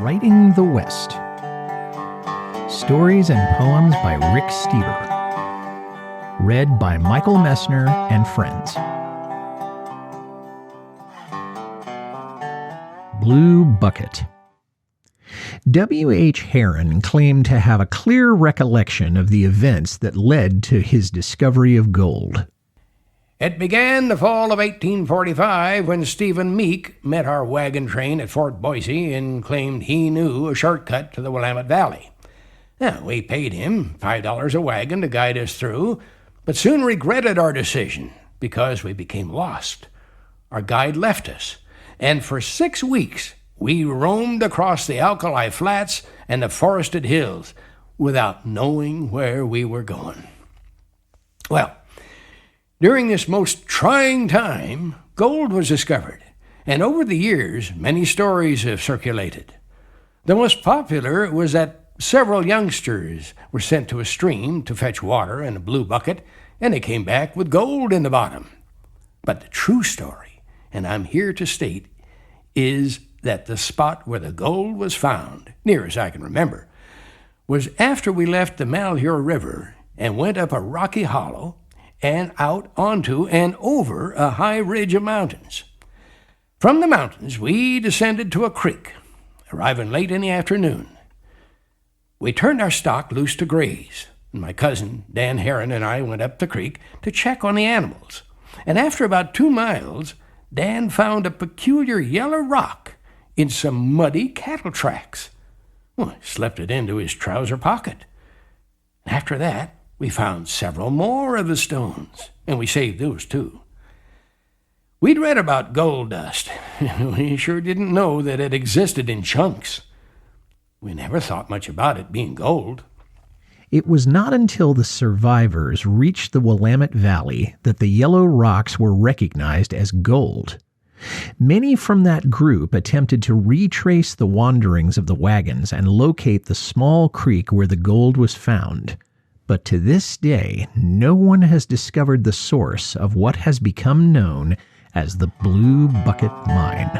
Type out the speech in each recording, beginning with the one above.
Writing the West. Stories and poems by Rick Steber. Read by Michael Messner and friends. Blue Bucket. W.H. Heron claimed to have a clear recollection of the events that led to his discovery of gold. It began the fall of 1845 when Stephen Meek met our wagon train at Fort Boise and claimed he knew a shortcut to the Willamette Valley. Now, we paid him $5 a wagon to guide us through, but soon regretted our decision because we became lost. Our guide left us, and for 6 weeks we roamed across the alkali flats and the forested hills without knowing where we were going. Well, during this most trying time, gold was discovered, and over the years, many stories have circulated. The most popular was that several youngsters were sent to a stream to fetch water in a blue bucket, and they came back with gold in the bottom. But the true story, and I'm here to state, is that the spot where the gold was found, near as I can remember, was after we left the Malheur River and went up a rocky hollow and out onto and over a high ridge of mountains. From the mountains, we descended to a creek, arriving late in the afternoon. We turned our stock loose to graze, and my cousin, Dan Heron, and I went up the creek to check on the animals. And after about 2 miles, Dan found a peculiar yellow rock in some muddy cattle tracks. Well, he slipped it into his trouser pocket. After that, we found several more of the stones, and we saved those too. We'd read about gold dust. We sure didn't know that it existed in chunks. We never thought much about it being gold. It was not until the survivors reached the Willamette Valley that the yellow rocks were recognized as gold. Many from that group attempted to retrace the wanderings of the wagons and locate the small creek where the gold was found. But to this day, no one has discovered the source of what has become known as the Blue Bucket Mine.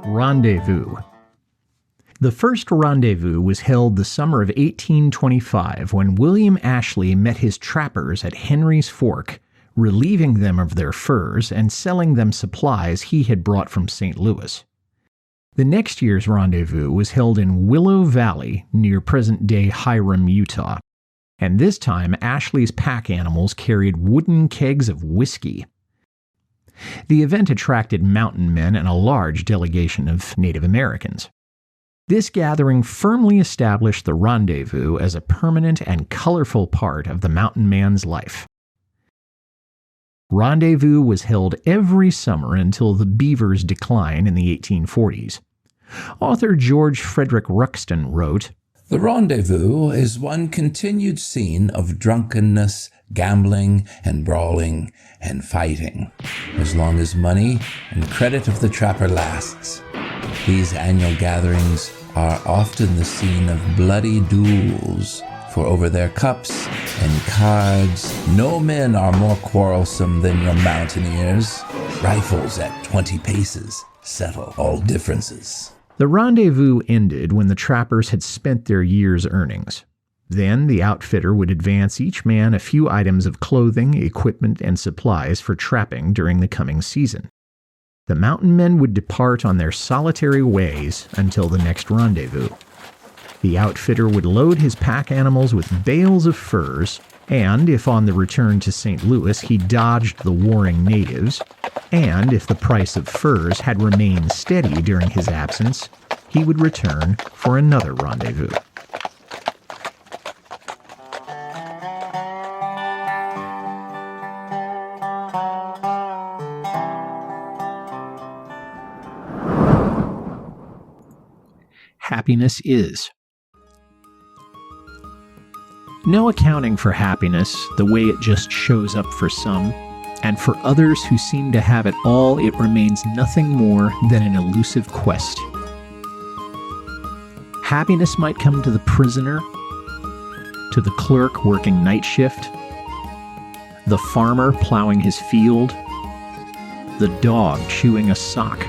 Rendezvous. The first rendezvous was held the summer of 1825 when William Ashley met his trappers at Henry's Fork, relieving them of their furs and selling them supplies he had brought from St. Louis. The next year's rendezvous was held in Willow Valley near present-day Hiram, Utah, and this time Ashley's pack animals carried wooden kegs of whiskey. The event attracted mountain men and a large delegation of Native Americans. This gathering firmly established the rendezvous as a permanent and colorful part of the mountain man's life. Rendezvous was held every summer until the beavers' decline in the 1840s. Author George Frederick Ruxton wrote, "The rendezvous is one continued scene of drunkenness, gambling, and brawling, and fighting, as long as money and credit of the trapper lasts. These annual gatherings are often the scene of bloody duels, for over their cups and cards, no men are more quarrelsome than your mountaineers. Rifles at 20 paces settle all differences." The rendezvous ended when the trappers had spent their year's earnings. Then the outfitter would advance each man a few items of clothing, equipment, and supplies for trapping during the coming season. The mountain men would depart on their solitary ways until the next rendezvous. The outfitter would load his pack animals with bales of furs, and if on the return to St. Louis he dodged the warring natives, and if the price of furs had remained steady during his absence, he would return for another rendezvous. Happiness is. No accounting for happiness the way it just shows up for some, and for others who seem to have it all, it remains nothing more than an elusive quest. Happiness might come to the prisoner, to the clerk working night shift, the farmer plowing his field, the dog chewing a sock.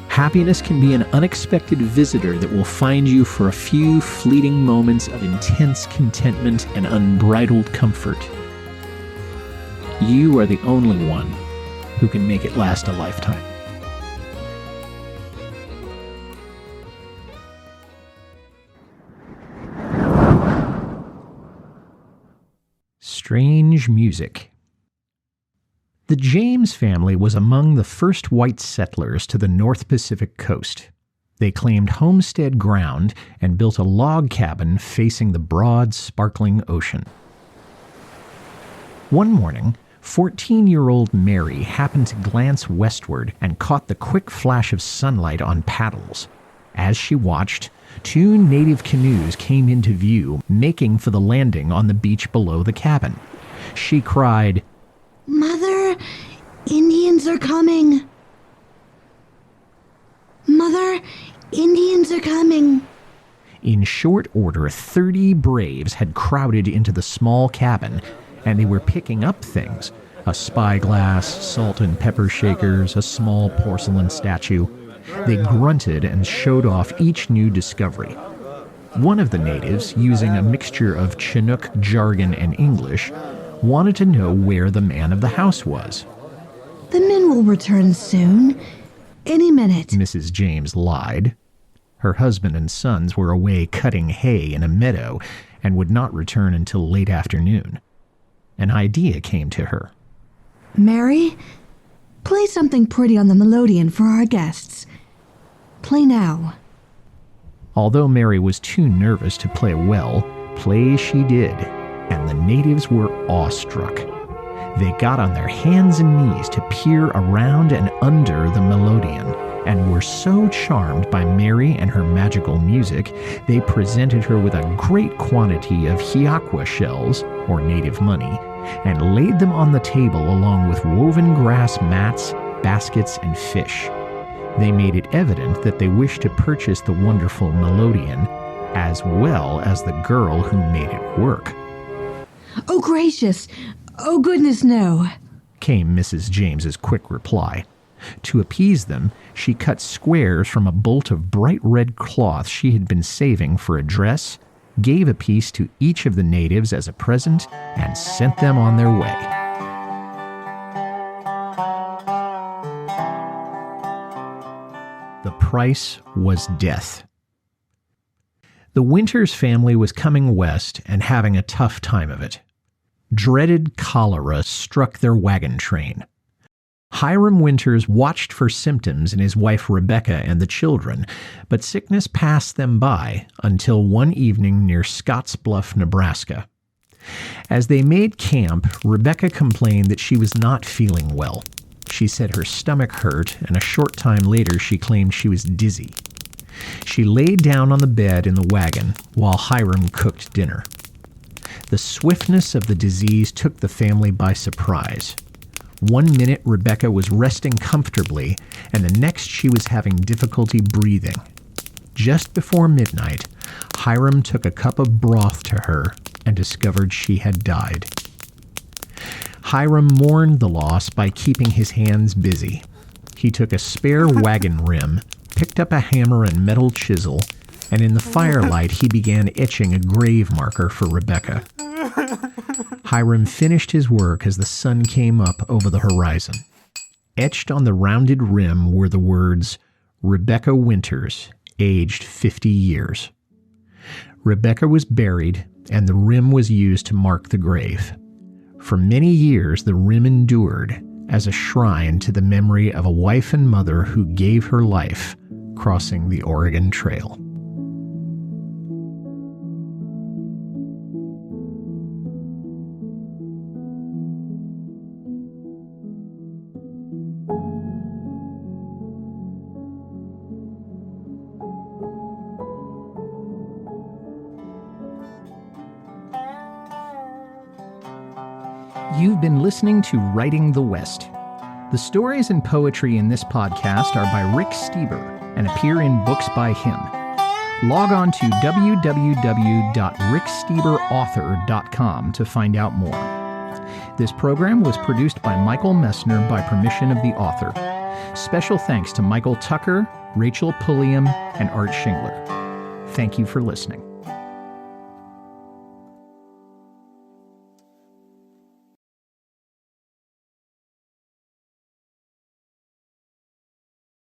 Happiness can be an unexpected visitor that will find you for a few fleeting moments of intense contentment and unbridled comfort. You are the only one who can make it last a lifetime. Strange music. The James family was among the first white settlers to the North Pacific coast. They claimed homestead ground and built a log cabin facing the broad, sparkling ocean. One morning, 14-year-old Mary happened to glance westward and caught the quick flash of sunlight on paddles. As she watched, 2 native canoes came into view, making for the landing on the beach below the cabin. She cried, "Mother, Indians are coming! Mother, Indians are coming!" In short order, 30 braves had crowded into the small cabin, and they were picking up things: a spyglass, salt and pepper shakers, a small porcelain statue. They grunted and showed off each new discovery. One of the natives, using a mixture of Chinook jargon and English, wanted to know where the man of the house was. "The men will return soon. Any minute." Mrs. James lied. Her husband and sons were away cutting hay in a meadow and would not return until late afternoon. An idea came to her. "Mary, play something pretty on the melodeon for our guests. Play now." Although Mary was too nervous to play well, play she did, and the natives were awestruck. They got on their hands and knees to peer around and under the melodeon, and were so charmed by Mary and her magical music, they presented her with a great quantity of hiaqua shells, or native money, and laid them on the table along with woven grass mats, baskets, and fish. They made it evident that they wished to purchase the wonderful melodeon, as well as the girl who made it work. "Oh, gracious! Oh, goodness, no!" came Mrs. James's quick reply. To appease them, she cut squares from a bolt of bright red cloth she had been saving for a dress, gave a piece to each of the natives as a present, and sent them on their way. The price was death. The Winters family was coming west and having a tough time of it. Dreaded cholera struck their wagon train. Hiram Winters watched for symptoms in his wife Rebecca and the children, but sickness passed them by until one evening near Scottsbluff, Nebraska. As they made camp, Rebecca complained that she was not feeling well. She said her stomach hurt, and a short time later she claimed she was dizzy. She laid down on the bed in the wagon while Hiram cooked dinner. The swiftness of the disease took the family by surprise. One minute Rebecca was resting comfortably, and the next she was having difficulty breathing. Just before midnight, Hiram took a cup of broth to her and discovered she had died. Hiram mourned the loss by keeping his hands busy. He took a spare wagon rim, picked up a hammer and metal chisel, and in the firelight he began etching a grave marker for Rebecca. Hiram finished his work as the sun came up over the horizon. Etched on the rounded rim were the words, "Rebecca Winters, aged 50 years." Rebecca was buried, and the rim was used to mark the grave. For many years, the rim endured as a shrine to the memory of a wife and mother who gave her life crossing the Oregon Trail. You've been listening to Writing the West. The stories and poetry in this podcast are by Rick Stieber and appear in books by him. Log on to www.rickstieberauthor.com to find out more. This program was produced by Michael Messner by permission of the author. Special thanks to Michael Tucker, Rachel Pulliam, and Art Shingler. Thank you for listening.